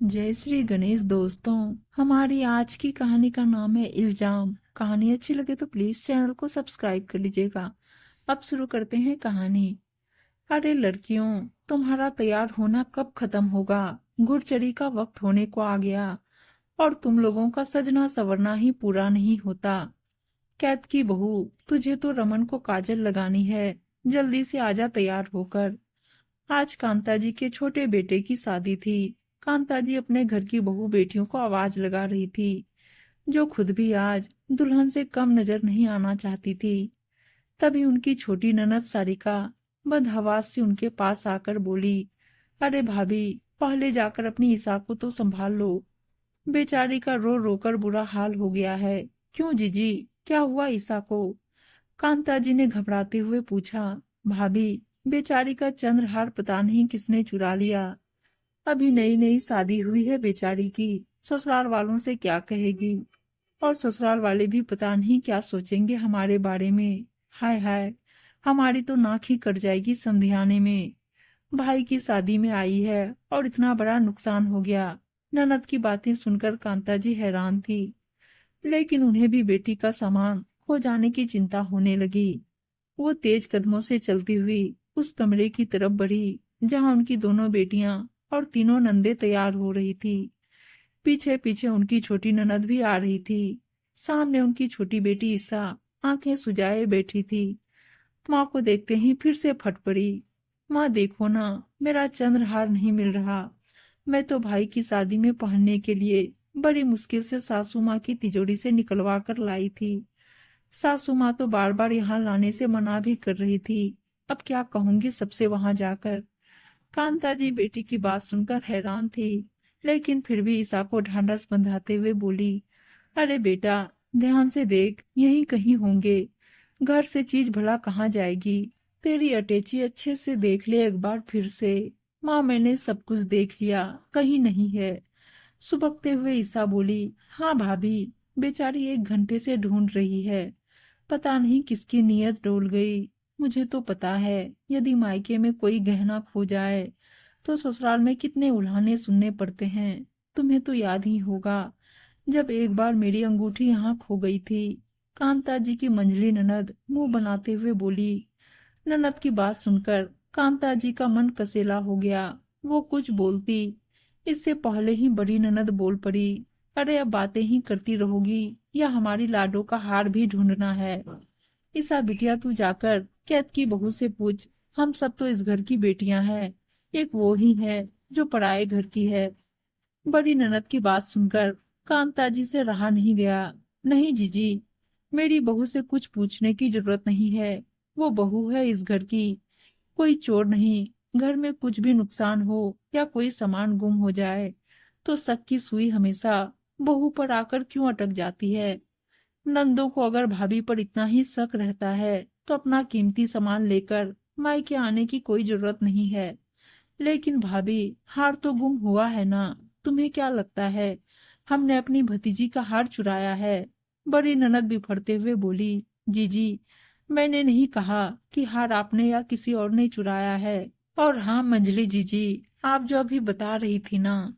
जय श्री गणेश दोस्तों। हमारी आज की कहानी का नाम है इल्जाम। कहानी अच्छी लगे तो प्लीज चैनल को सब्सक्राइब कर लीजिएगा। अब शुरू करते हैं कहानी। अरे लड़कियों, तुम्हारा तैयार होना कब खत्म होगा? गुरचड़ी का वक्त होने को आ गया और तुम लोगों का सजना संवरना ही पूरा नहीं होता। कैद की बहू, तुझे तो रमन को काजल लगानी है। जल्दी से आजा तैयार होकर। आज कांता जी के छोटे बेटे की शादी थी। कांता जी अपने घर की बहू बेटियों को आवाज लगा रही थी, जो खुद भी आज दुल्हन से कम नजर नहीं आना चाहती थी। तभी उनकी छोटी ननद सारिका बदहवास से उनके पास आकर बोली, अरे भाभी, पहले जाकर अपनी ईसा को तो संभाल लो। बेचारी का रो रो कर बुरा हाल हो गया है। क्यों जीजी, क्या हुआ ईसा को? कांता जी ने घबराते हुए पूछा। भाभी, बेचारी का चंद्रहार पता नहीं किसने चुरा लिया। अभी नई नई शादी हुई है बेचारी की। ससुराल वालों से क्या कहेगी, और ससुराल वाले भी पता नहीं क्या सोचेंगे हमारे बारे में। हाय हाय, हमारी तो नाक ही कट जाएगी समधियाने में। भाई की शादी में आई है और इतना बड़ा नुकसान हो गया। ननद की बातें सुनकर कांता जी हैरान थी, लेकिन उन्हें भी बेटी का सामान खो जाने की चिंता होने लगी। वो तेज कदमों से चलती हुई उस कमरे की तरफ बढ़ी जहां उनकी दोनों बेटियां और तीनों नंदे तैयार हो रही थी। पीछे पीछे उनकी छोटी ननद भी आ रही थी। सामने उनकी छोटी बेटी ईसा आंखें सुजाए बैठी थी। माँ को देखते ही फिर से फट पड़ी। माँ देखो ना, मेरा चंद्रहार नहीं मिल रहा। मैं तो भाई की शादी में पहनने के लिए बड़ी मुश्किल से सासू माँ की तिजोरी से निकलवा कर लाई थी। सासू माँ तो बार बार यहाँ लाने से मना भी कर रही थी। अब क्या कहूंगी सबसे वहां जाकर। कांता जी बेटी की बात सुनकर हैरान थी, लेकिन फिर भी ईसा को ढांढस बंधाते हुए बोली, अरे बेटा, ध्यान से देख, यहीं कहीं होंगे। घर से चीज भला कहाँ जाएगी? तेरी अटैची अच्छे से देख ले एक बार फिर से। माँ, मैंने सब कुछ देख लिया, कहीं नहीं है। सुबकते हुए ईसा बोली, हाँ भाभी, बेचारी 1 घंटे से ढूंढ रही है। पता नहीं किसकी नीयत डोल गई। मुझे तो पता है, यदि मायके में कोई गहना खो जाए तो ससुराल में कितने उल्हाने सुनने पड़ते हैं। तुम्हें तो याद ही होगा, जब एक बार मेरी अंगूठी यहाँ खो गई थी। कांता जी की मंझली ननद मुंह बनाते हुए बोली। ननद की बात सुनकर कांता जी का मन कसेला हो गया। वो कुछ बोलती, इससे पहले ही बड़ी ननद बोल पड़ी, अरे अब बातें ही करती रहोगी या हमारी लाडो का हार भी ढूंढना है? ईसा बिटिया, तू जाकर कैद की बहू से पूछ। हम सब तो इस घर की बेटियां हैं, एक वो ही है जो पराये घर की है। बड़ी ननद की बात सुनकर कांता जी से रहा नहीं गया। नहीं जीजी, मेरी बहू से कुछ पूछने की जरूरत नहीं है। वो बहू है इस घर की, कोई चोर नहीं। घर में कुछ भी नुकसान हो या कोई सामान गुम हो जाए तो शक की सुई हमेशा बहू पर आकर क्यों अटक जाती है? नंदों को अगर भाभी पर इतना ही शक रहता है तो अपना कीमती सामान लेकर मायके आने की कोई जरूरत नहीं है। लेकिन भाभी, हार तो गुम हुआ है ना? तुम्हें क्या लगता है हमने अपनी भतीजी का हार चुराया है? बड़ी ननद बिफरते हुए बोली, जीजी, मैंने नहीं कहा कि हार आपने या किसी और ने चुराया है। और हाँ मंजली जीजी, आप जो अभी बता रही थी ना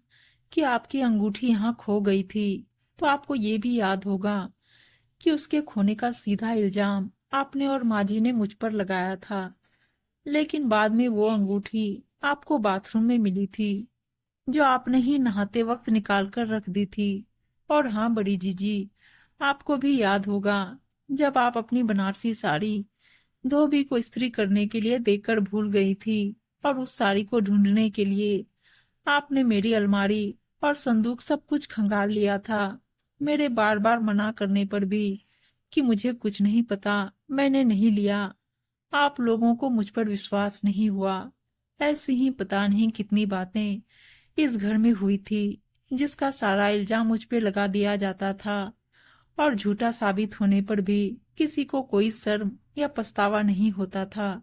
कि आपकी अंगूठी यहाँ खो गई थी, तो आपको ये भी याद होगा कि उसके खोने का सीधा इल्जाम आपने और माँ जी ने मुझ पर लगाया था। लेकिन बाद में वो अंगूठी आपको बाथरूम में मिली थी, जो आपने ही नहाते वक्त निकाल कर रख दी थी। और हाँ बड़ी जीजी, आपको भी याद होगा जब आप अपनी बनारसी साड़ी धोबी को इस्त्री करने के लिए देकर भूल गई थी, और उस साड़ी को ढूंढने के लिए आपने मेरी अलमारी और संदूक सब कुछ खंगाल लिया था। मेरे बार बार मना करने पर भी कि मुझे कुछ नहीं पता, मैंने नहीं लिया, आप लोगों को मुझ पर विश्वास नहीं हुआ। ऐसी ही पता नहीं कितनी बातें इस घर में हुई थी, जिसका सारा इल्जाम मुझ पे लगा दिया जाता था। और झूठा साबित होने पर भी किसी को कोई शर्म या पछतावा नहीं होता था,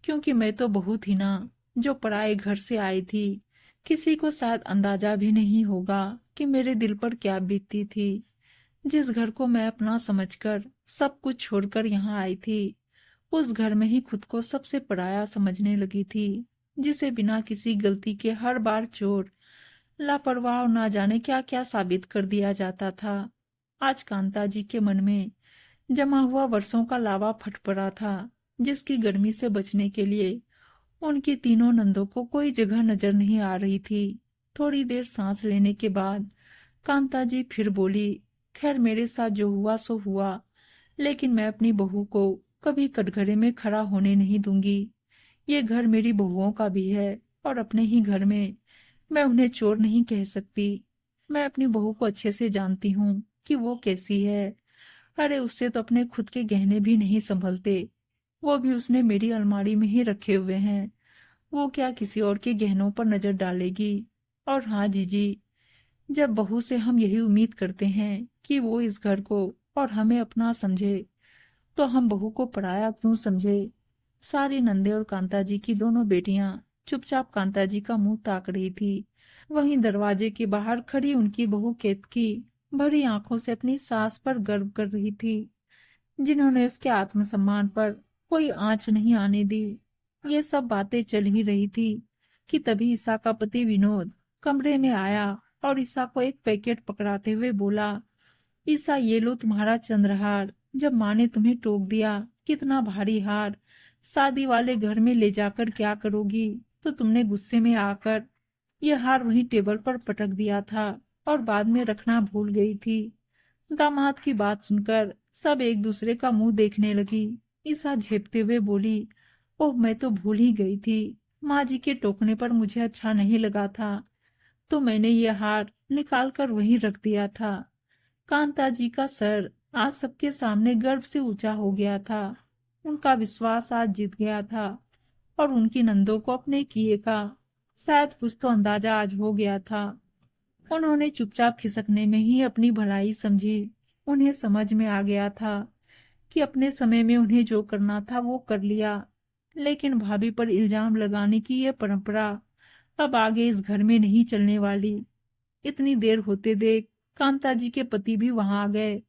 क्योंकि मैं तो बहू थी ना, जो पराए घर से आई थी। किसी को शायद अंदाजा भी नहीं होगा कि मेरे दिल पर क्या बीतती थी। जिस घर को मैं अपना समझकर सब कुछ छोड़कर यहाँ आई थी, उस घर में ही खुद को सबसे पराया समझने लगी थी, जिसे बिना किसी गलती के हर बार चोर लापरवाह और ना जाने क्या क्या साबित कर दिया जाता था। आज कांता जी के मन में जमा हुआ वर्षों का लावा फट पड़ा था, जिसकी गर्मी से बचने के लिए उनकी तीनों नंदों को कोई जगह नजर नहीं आ रही थी। थोड़ी देर सांस लेने के बाद कांता जी फिर बोली, खैर मेरे साथ जो हुआ सो हुआ, लेकिन मैं अपनी बहू को कभी कटघरे में खड़ा होने नहीं दूंगी। ये घर मेरी बहुओं का भी है और अपने ही घर में मैं उन्हें चोर नहीं कह सकती। मैं अपनी बहू को अच्छे से जानती हूँ कि वो कैसी है। अरे उससे तो अपने खुद के गहने भी नहीं संभलते, वो भी उसने मेरी अलमारी में ही रखे हुए हैं। वो क्या किसी और के गहनों पर नजर डालेगी। और हाँ जीजी, जब बहू से हम यही उम्मीद करते हैं कि वो इस घर को और हमें अपना समझे, तो हम बहू को पराया क्यों समझे। सारी नंदे और कांता जी की दोनों बेटियां चुपचाप कांता जी का मुंह ताक रही थी। वहीं दरवाजे के बाहर खड़ी उनकी बहू केतकी भरी आंखों से अपनी सास पर गर्व कर रही थी, जिन्होंने उसके आत्मसम्मान पर कोई आंच नहीं आने दी। ये सब बातें चल ही रही थी कि तभी ईसा का पति विनोद कमरे में आया और ईसा को एक पैकेट पकड़ाते हुए बोला, ईसा ये लो तुम्हारा चंद्रहार। जब माँ ने तुम्हें टोक दिया, कितना भारी हार, शादी वाले घर में ले जाकर क्या करोगी, तो तुमने गुस्से में आकर यह हार वहीं टेबल पर पटक दिया था और बाद में रखना भूल गई थी। दामाद की बात सुनकर सब एक दूसरे का मुंह देखने लगी। ईसा झेपते हुए बोली, ओह मैं तो भूल ही गई थी। माँ जी के टोकने पर मुझे अच्छा नहीं लगा था, तो मैंने ये हार निकाल कर वहीं रख दिया था। कांता जी का सर आज सबके सामने गर्व से ऊंचा हो गया था। उनका विश्वास आज जीत गया था और उनकी नंदों को अपने किए का शायद कुछ तो अंदाजा आज हो गया था। उन्होंने चुपचाप खिसकने में ही अपनी भलाई समझी। उन्हें समझ में आ गया था कि अपने समय में उन्हें जो करना था वो कर लिया, लेकिन भाभी पर इल्जाम लगाने की यह परंपरा अब आगे इस घर में नहीं चलने वाली। इतनी देर होते देख कांता जी के पति भी वहां आ गए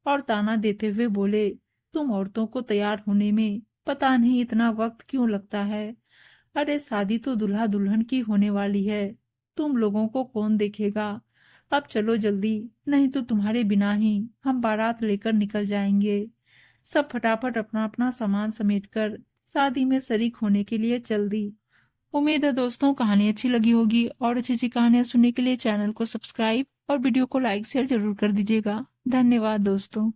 और ताना देते हुए बोले, तुम औरतों को तैयार होने में पता नहीं इतना वक्त क्यों लगता है। अरे शादी तो दूल्हा दुल्हन की होने वाली है, तुम लोगों को कौन देखेगा। अब चलो जल्दी, नहीं तो तुम्हारे बिना ही हम बारात लेकर निकल जाएंगे। सब फटाफट अपना अपना सामान समेटकर शादी में शरीक होने के लिए चल दी। उम्मीद है दोस्तों कहानी अच्छी लगी होगी, और अच्छी अच्छी कहानियां सुनने के लिए चैनल को सब्सक्राइब और वीडियो को लाइक शेयर जरूर कर दीजिएगा। धन्यवाद दोस्तों।